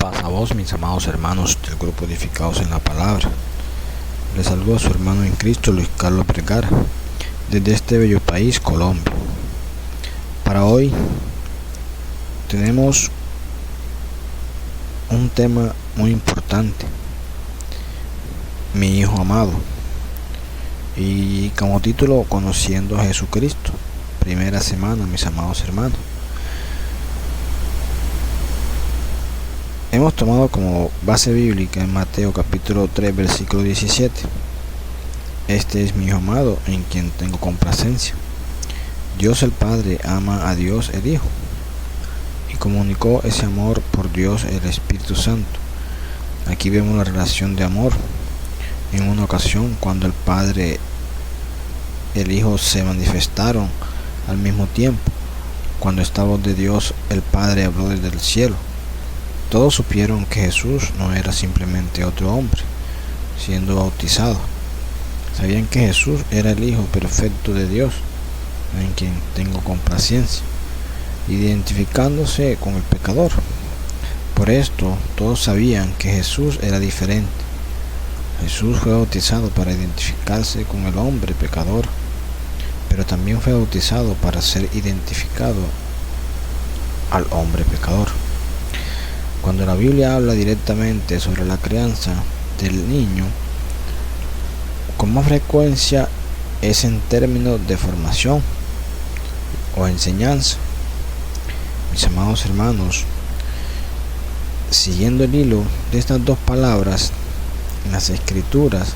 Paz a vos, mis amados hermanos del grupo Edificados en la Palabra. Les saludo a su hermano en Cristo, Luis Carlos Vergara, desde este bello país, Colombia. Para hoy tenemos un tema muy importante, mi hijo amado, y como título, Conociendo a Jesucristo. Primera semana, mis amados hermanos. Hemos tomado como base bíblica en Mateo capítulo 3, versículo 17. Este es mi hijo amado, en quien tengo complacencia. Dios el Padre ama a Dios el Hijo y comunicó ese amor por Dios el Espíritu Santo. Aquí vemos la relación de amor. En una ocasión, cuando el Padre y el Hijo se manifestaron al mismo tiempo, cuando esta voz de Dios el Padre habló desde el cielo, todos supieron que Jesús no era simplemente otro hombre siendo bautizado. Sabían que Jesús era el Hijo perfecto de Dios, en quien tengo complacencia, identificándose con el pecador. Por esto, todos sabían que Jesús era diferente. Jesús fue bautizado para identificarse con el hombre pecador, pero también fue bautizado para ser identificado al hombre pecador. Cuando la Biblia habla directamente sobre la crianza del niño, con más frecuencia es en términos de formación o enseñanza. Mis amados hermanos, siguiendo el hilo de estas dos palabras en las Escrituras,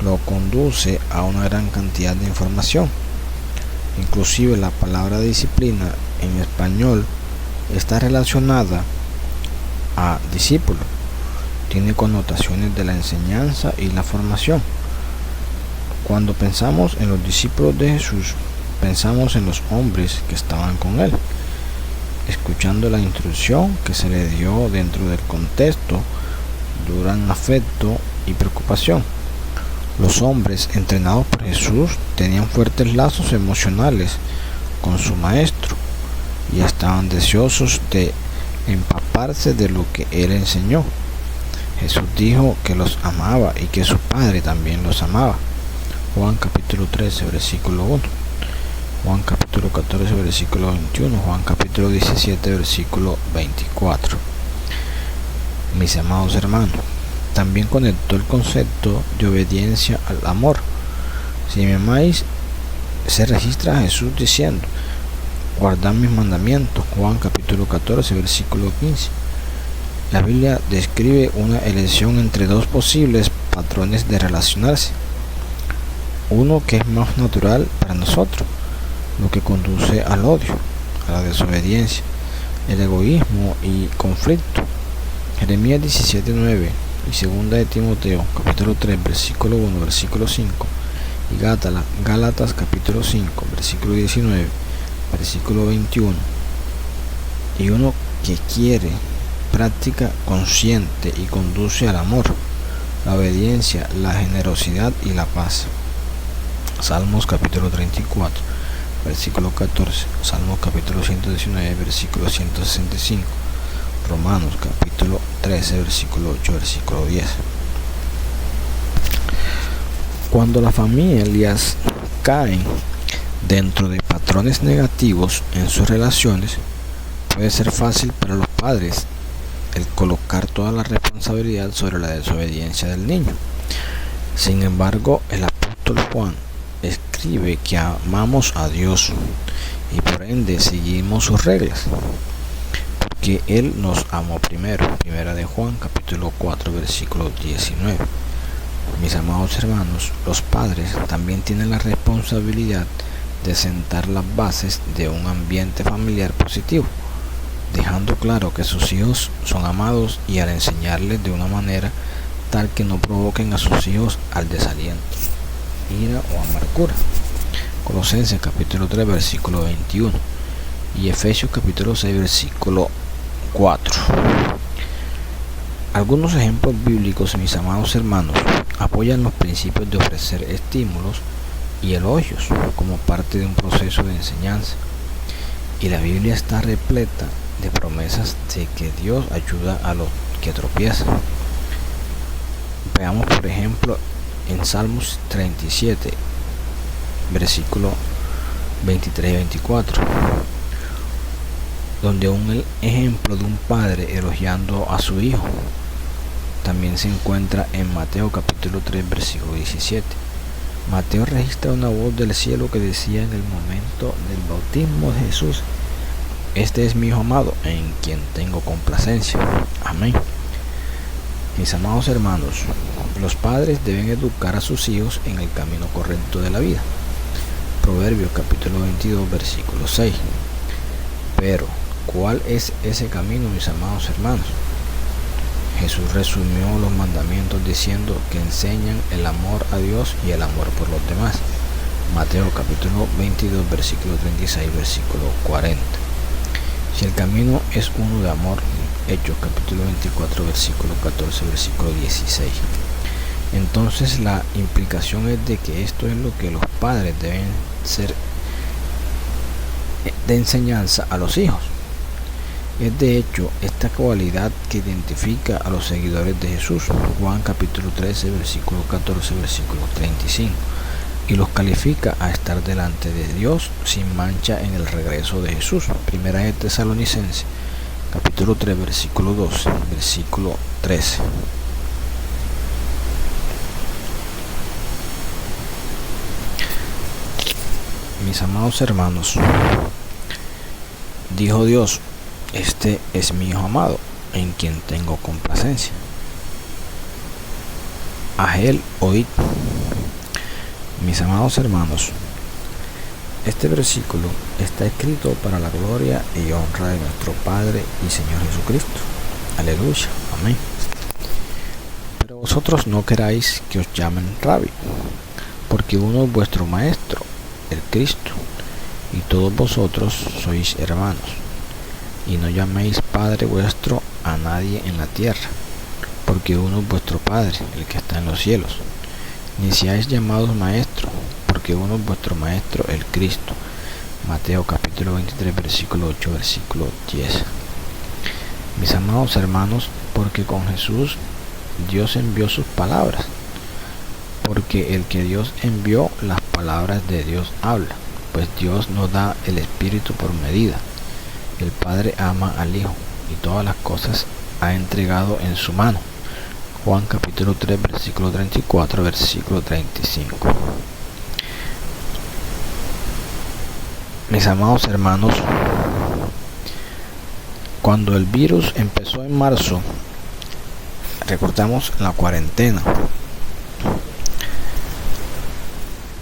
lo conduce a una gran cantidad de información. Inclusive la palabra disciplina en español está relacionada a discípulo, tiene connotaciones de la enseñanza y la formación. Cuando pensamos en los discípulos de Jesús, pensamos en los hombres que estaban con él, escuchando la instrucción que se le dio dentro del contexto de gran afecto y preocupación. Los hombres entrenados por Jesús tenían fuertes lazos emocionales con su maestro y estaban deseosos de empaparse de lo que él enseñó. Jesús dijo que los amaba y que su Padre también los amaba. Juan capítulo 13, versículo 1. Juan capítulo 14, versículo 21. Juan capítulo 17, versículo 24. Mis amados hermanos, también conectó el concepto de obediencia al amor. Si me amáis, se registra a Jesús diciendo: guardad mis mandamientos. Juan capítulo 14, versículo 15. La Biblia describe una elección entre dos posibles patrones de relacionarse. Uno que es más natural para nosotros, lo que conduce al odio, a la desobediencia, el egoísmo y conflicto. Jeremías 17:9 y 2 de Timoteo capítulo 3, versículo 1, versículo 5 y Gálatas capítulo 5, versículo 19, versículo 21. Y uno que quiere práctica consciente y conduce al amor, la obediencia, la generosidad y la paz. Salmos capítulo 34, versículo 14, Salmos capítulo 119, versículo 165, Romanos capítulo 13, versículo 8, versículo 10. Cuando las familias caen dentro de patrones negativos en sus relaciones, puede ser fácil para los padres el colocar toda la responsabilidad sobre la desobediencia del niño. Sin embargo, el apóstol Juan escribe que amamos a Dios y por ende seguimos sus reglas, porque Él nos amó primero. Primera de Juan capítulo 4, versículo 19. Mis amados hermanos, los padres también tienen la responsabilidad de sentar las bases de un ambiente familiar positivo, dejando claro que sus hijos son amados y al enseñarles de una manera tal que no provoquen a sus hijos al desaliento, ira o amargura. Colosenses capítulo 3, versículo 21 y Efesios capítulo 6, versículo 4. Algunos ejemplos bíblicos, mis amados hermanos, apoyan los principios de ofrecer estímulos y elogios como parte de un proceso de enseñanza. Y la Biblia está repleta de promesas de que Dios ayuda a los que tropiezan. Veamos por ejemplo en Salmos 37, versículo 23 y 24, donde un ejemplo de un padre elogiando a su hijo también se encuentra en Mateo capítulo 3 versículo 17. Mateo registra una voz del cielo que decía en el momento del bautismo de Jesús: este es mi hijo amado, en quien tengo complacencia. Amén. Mis amados hermanos, los padres deben educar a sus hijos en el camino correcto de la vida. Proverbios capítulo 22 versículo 6. Pero, ¿cuál es ese camino, mis amados hermanos? Jesús resumió los mandamientos diciendo que enseñan el amor a Dios y el amor por los demás. Mateo capítulo 22 versículo 36 versículo 40. Si el camino es uno de amor, Hechos capítulo 24 versículo 14 versículo 16. Entonces la implicación es de que esto es lo que los padres deben ser de enseñanza a los hijos. Es de hecho esta cualidad que identifica a los seguidores de Jesús. Juan capítulo 13 versículo 14 versículo 35, y los califica a estar delante de Dios sin mancha en el regreso de Jesús. Primera de Tesalonicenses capítulo 3 versículo 12 versículo 13. Mis amados hermanos, dijo Dios: este es mi hijo amado, en quien tengo complacencia. A él oíd. Mis amados hermanos, este versículo está escrito para la gloria y honra de nuestro Padre y Señor Jesucristo. Aleluya, amén. Pero vosotros no queráis que os llamen Rabí, porque uno es vuestro Maestro, el Cristo, y todos vosotros sois hermanos. Y no llaméis Padre vuestro a nadie en la tierra, porque uno es vuestro Padre, el que está en los cielos. Ni seáis llamados Maestro, porque uno es vuestro Maestro, el Cristo. Mateo capítulo 23 versículo 8 versículo 10. Mis amados hermanos, porque con Jesús Dios envió sus palabras, porque el que Dios envió, las palabras de Dios habla, pues Dios nos da el Espíritu por medida. El Padre ama al Hijo y todas las cosas ha entregado en su mano. Juan capítulo 3 versículo 34 versículo 35. Mis amados hermanos, cuando el virus empezó en marzo, recordamos la cuarentena.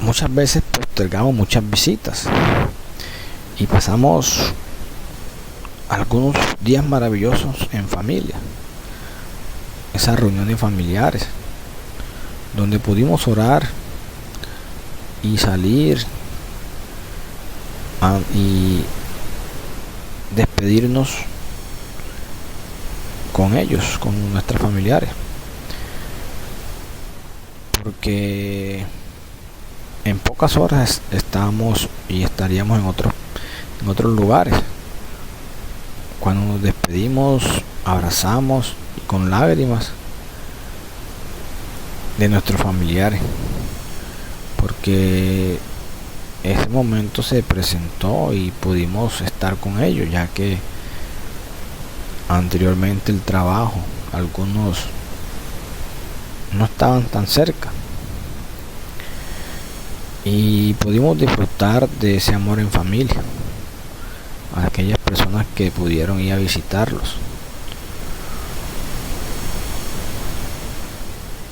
Muchas veces postergamos muchas visitas y pasamos algunos días maravillosos en familia, esas reuniones familiares donde pudimos orar y salir y despedirnos con ellos, con nuestros familiares, porque en pocas horas estamos y estaríamos en otros lugares. Cuando nos despedimos, abrazamos con lágrimas de nuestros familiares, porque ese momento se presentó y pudimos estar con ellos, ya que anteriormente el trabajo, algunos no estaban tan cerca, y pudimos disfrutar de ese amor en familia a aquellas personas que pudieron ir a visitarlos.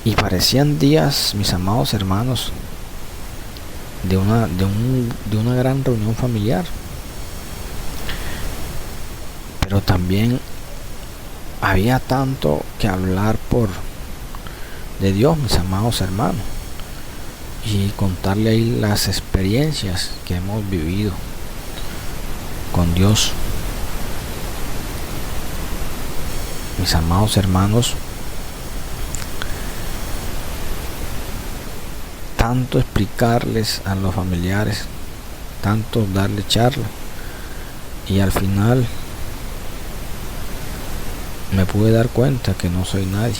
Y parecían días, mis amados hermanos, de una gran reunión familiar, pero también había tanto que hablar de Dios, mis amados hermanos, y contarle ahí las experiencias que hemos vivido con Dios. Mis amados hermanos, tanto explicarles a los familiares, tanto darle charla, y al final me pude dar cuenta que no soy nadie,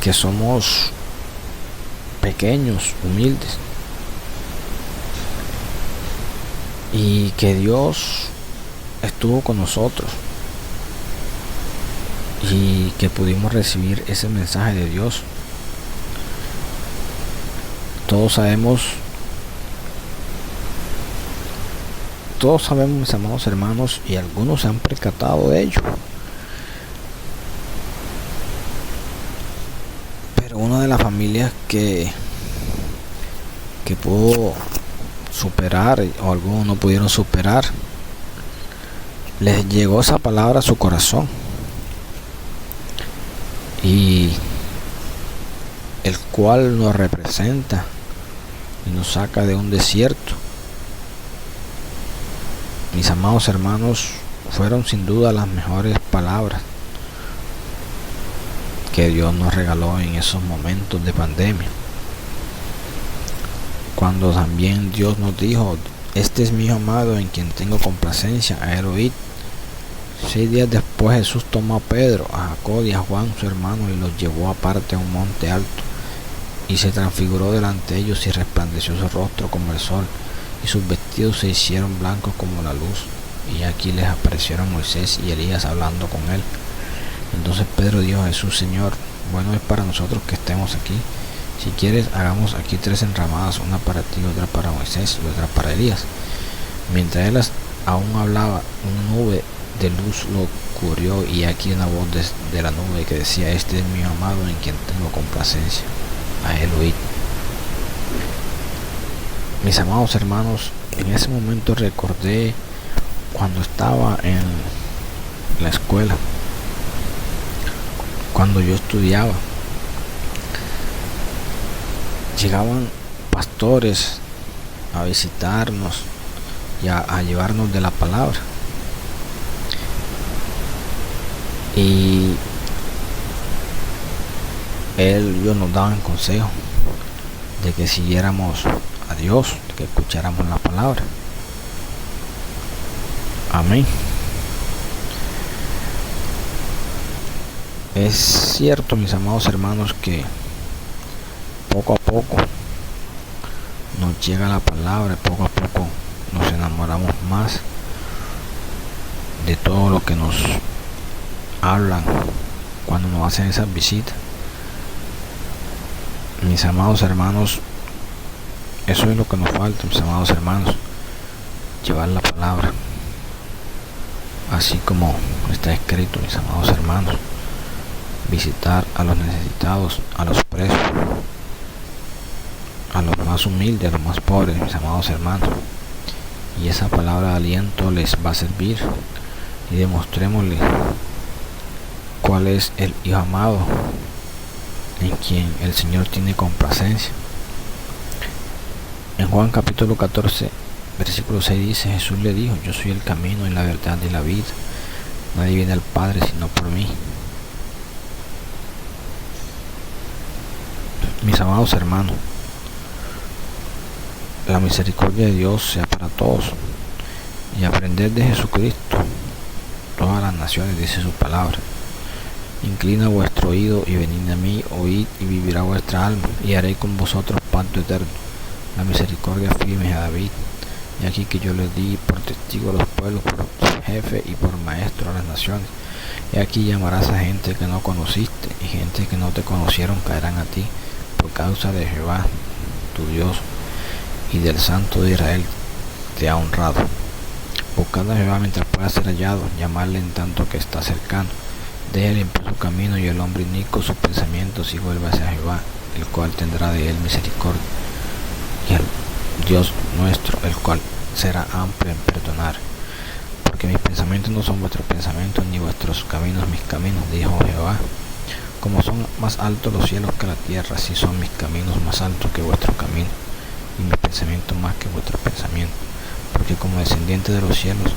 que somos pequeños, humildes, y que Dios estuvo con nosotros y que pudimos recibir ese mensaje de Dios. Todos sabemos, mis amados hermanos, y algunos se han percatado de ello. Pero una de las familias que pudo superar, o algunos no pudieron superar, les llegó esa palabra a su corazón, y el cual nos representa y nos saca de un desierto. Mis amados hermanos, fueron sin duda las mejores palabras que Dios nos regaló en esos momentos de pandemia, cuando también Dios nos dijo: este es mi hijo amado en quien tengo complacencia, a él oíd. 6 días después Jesús tomó a Pedro, a Jacob y a Juan su hermano, y los llevó aparte a un monte alto, y se transfiguró delante de ellos, y resplandeció su rostro como el sol, y sus vestidos se hicieron blancos como la luz. Y aquí les aparecieron Moisés y Elías hablando con él. Entonces Pedro dijo a Jesús: Señor, bueno es para nosotros que estemos aquí. Si quieres, hagamos aquí 3 enramadas, una para ti, otra para Moisés y otra para Elías. Mientras él aún hablaba, una nube de luz lo cubrió, y aquí una voz de la nube que decía: este es mi amado en quien tengo complacencia, a él oíd. Mis amados hermanos, en ese momento recordé cuando estaba en la escuela, cuando yo estudiaba. Llegaban pastores a visitarnos y a llevarnos de la palabra, y ellos nos daban consejo de que siguiéramos a Dios, de que escucháramos la palabra. Amén. Es cierto, mis amados hermanos, que poco a poco nos llega la palabra, poco a poco nos enamoramos más de todo lo que nos hablan cuando nos hacen esas visitas. Mis amados hermanos, eso es lo que nos falta, mis amados hermanos: llevar la palabra, así como está escrito, mis amados hermanos, visitar a los necesitados, a los presos, a los más humildes, a los más pobres, mis amados hermanos. Y esa palabra de aliento les va a servir, y demostrémosle cuál es el hijo amado en quien el Señor tiene complacencia. En Juan capítulo 14 versículo 6 dice: Jesús le dijo: yo soy el camino y la verdad y la vida, nadie viene al Padre sino por mí. Mis amados hermanos, la misericordia de Dios sea para todos, y aprender de Jesucristo todas las naciones, dice su palabra. Inclina vuestro oído y venid a mí, oíd y vivirá vuestra alma, y haré con vosotros pacto eterno, la misericordia firme a David. Y aquí que yo les di por testigo a los pueblos, por jefe y por maestro a las naciones. Y aquí llamarás a gente que no conociste, y gente que no te conocieron caerán a ti, por causa de Jehová tu Dios y del Santo de Israel te ha honrado. Buscad a Jehová mientras pueda ser hallado, llamarle en tanto que está cercano. Déjele por su camino y el hombre inicuo sus pensamientos, y vuelva hacia Jehová, el cual tendrá de él misericordia, y el Dios nuestro, el cual será amplio en perdonar. Porque mis pensamientos no son vuestros pensamientos, ni vuestros caminos mis caminos, dijo Jehová. Como son más altos los cielos que la tierra, así son mis caminos más altos que vuestros caminos, y mis pensamientos más que vuestros pensamientos. Porque como descendiente de los cielos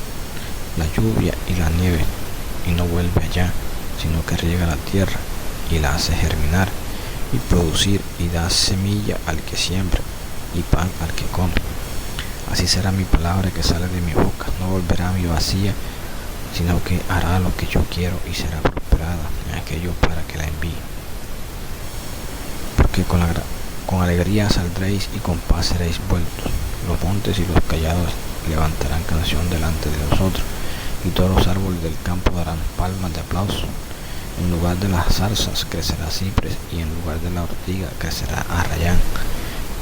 la lluvia y la nieve, y no vuelve allá, sino que riega la tierra y la hace germinar y producir, y da semilla al que siembra y pan al que come. Así será mi palabra que sale de mi boca: no volverá a mí vacía, sino que hará lo que yo quiero y será prosperada en aquello para que la envíe. Porque con alegría saldréis y con paz seréis vueltos. Los montes y los callados levantarán canción delante de nosotros, y todos los árboles del campo darán palmas de aplauso. En lugar de las zarzas crecerá cipres, y en lugar de la ortiga crecerá arrayán,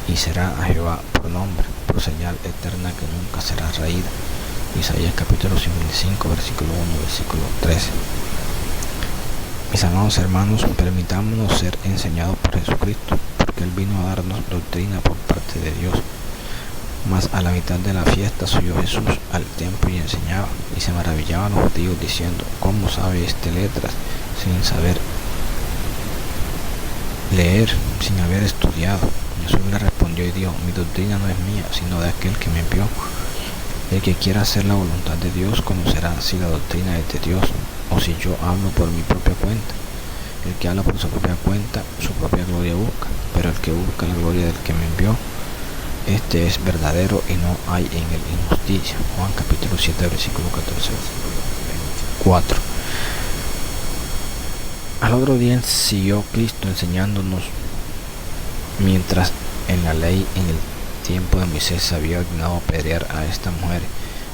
y será a Jehová por nombre, por señal eterna que nunca será raída. Isaías capítulo 55, versículo 1, versículo 13. Mis amados hermanos, permitámonos ser enseñados por Jesucristo, porque Él vino a darnos doctrina por parte de Dios. Mas a la mitad de la fiesta subió Jesús al templo y enseñaba, y se maravillaban los judíos diciendo: ¿cómo sabe este letras sin saber leer, sin haber estudiado? Jesús le respondió y dijo: mi doctrina no es mía, sino de aquel que me envió. El que quiera hacer la voluntad de Dios conocerá si la doctrina es de Dios, o si yo hablo por mi propia cuenta. El que habla por su propia cuenta, su propia gloria busca, pero el que busca la gloria del que me envió, este es verdadero y no hay en él injusticia. Juan capítulo 7, versículo 14, versículo 24. Al otro día siguió Cristo enseñándonos, mientras en la ley en el tiempo de Moisés se había ordenado apedrear a esta mujer.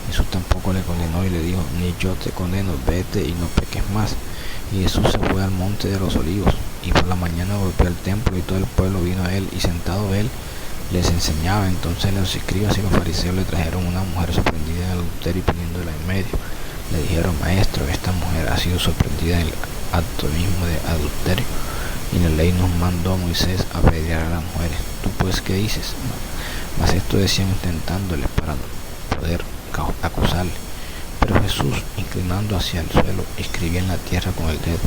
Jesús tampoco le condenó y le dijo: ni yo te condeno, vete y no peques más. Y Jesús se fue al monte de los olivos, y por la mañana volvió al templo, y todo el pueblo vino a él, y sentado él les enseñaba. Entonces los escribas y los fariseos le trajeron una mujer sorprendida en adulterio y poniéndola en medio. Le dijeron: maestro, esta mujer ha sido sorprendida en el acto mismo de adulterio, y en la ley nos mandó Moisés a apedrear a las mujeres. ¿Tú pues qué dices? Mas esto decían intentándole para poder acusarle. Pero Jesús, inclinando hacia el suelo, escribía en la tierra con el dedo,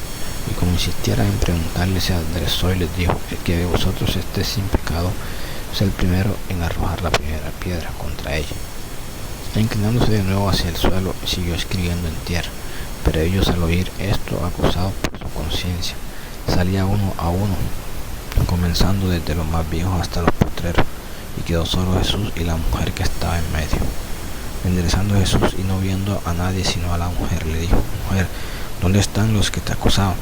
y como insistieran en preguntarle, se aderezó y les dijo: el que de vosotros esté sin pecado es el primero en arrojar la primera piedra contra ella. E inclinándose de nuevo hacia el suelo, siguió escribiendo en tierra. Pero ellos, al oír esto, acusados por su conciencia, salía uno a uno, comenzando desde los más viejos hasta los postreros, y quedó solo Jesús y la mujer que estaba en medio. Enderezando Jesús y no viendo a nadie sino a la mujer, le dijo: mujer, ¿dónde están los que te acusaban?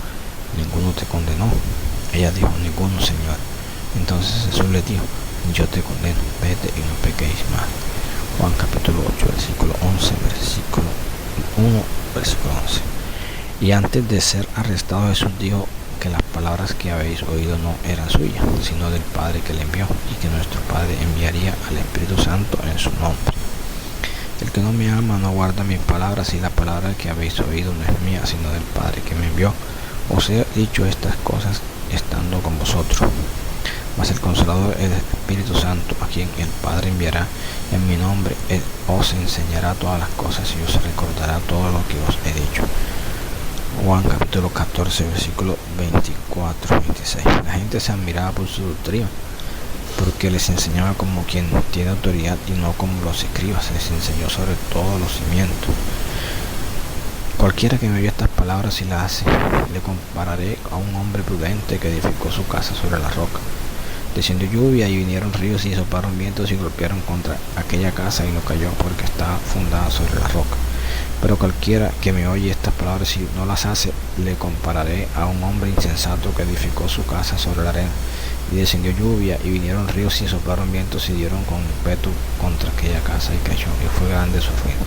¿Ninguno te condenó? Ella dijo: ninguno, Señor. Entonces Jesús le dijo: yo te condeno, vete y no pequéis más. Juan capítulo 8, versículo 11, versículo 1, versículo 11. Y antes de ser arrestado, Jesús dijo que las palabras que habéis oído no eran suyas, sino del Padre que le envió, y que nuestro Padre enviaría al Espíritu Santo en su nombre. El que no me ama no guarda mis palabras, y la palabra que habéis oído no es mía, sino del Padre que me envió. Os he dicho estas cosas estando con vosotros. Mas el Consolador, el Espíritu Santo, a quien el Padre enviará en mi nombre, Él os enseñará todas las cosas y os recordará todo lo que os he dicho. Juan capítulo 14, versículo 24-26. La gente se admiraba por su doctrina, porque les enseñaba como quien tiene autoridad y no como los escribas. Les enseñó sobre todos los cimientos. Cualquiera que me oye estas palabras y las hace, le compararé a un hombre prudente que edificó su casa sobre la roca. Descendió lluvia y vinieron ríos y soplaron vientos y golpearon contra aquella casa, y no cayó porque estaba fundada sobre la roca. Pero cualquiera que me oye estas palabras y no las hace, le compararé a un hombre insensato que edificó su casa sobre la arena. Y descendió lluvia y vinieron ríos y soplaron vientos y dieron con ímpetu contra aquella casa, y cayó, y fue grande su ruina.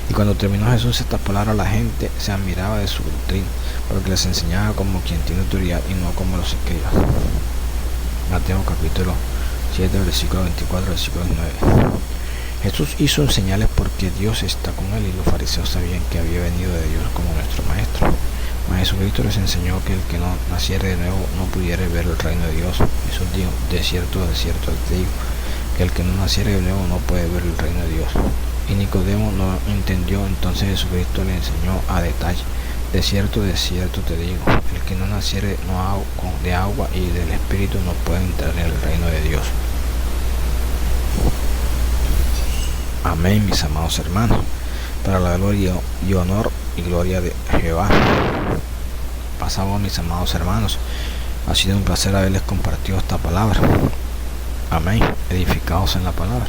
Y cuando terminó Jesús estas palabras, la gente se admiraba de su doctrina, porque les enseñaba como quien tiene autoridad y no como los escribas. Mateo capítulo 7, versículo 24, versículo 9. Jesús hizo señales porque Dios está con él, y los fariseos sabían que había venido de Dios como nuestro Maestro. Mas Jesucristo les enseñó que el que no naciere de nuevo no pudiera ver el reino de Dios. Jesús dijo: de cierto te digo, que el que no naciere de nuevo no puede ver el reino de Dios. Y Nicodemo no entendió, entonces Jesucristo le enseñó a detalle: de cierto te digo, el que no naciere de agua y del Espíritu no puede entrar en el reino de Dios. Amén, mis amados hermanos, para la gloria y honor y gloria de Jehová. Pasamos, mis amados hermanos, ha sido un placer haberles compartido esta palabra. Amén, edificados en la palabra.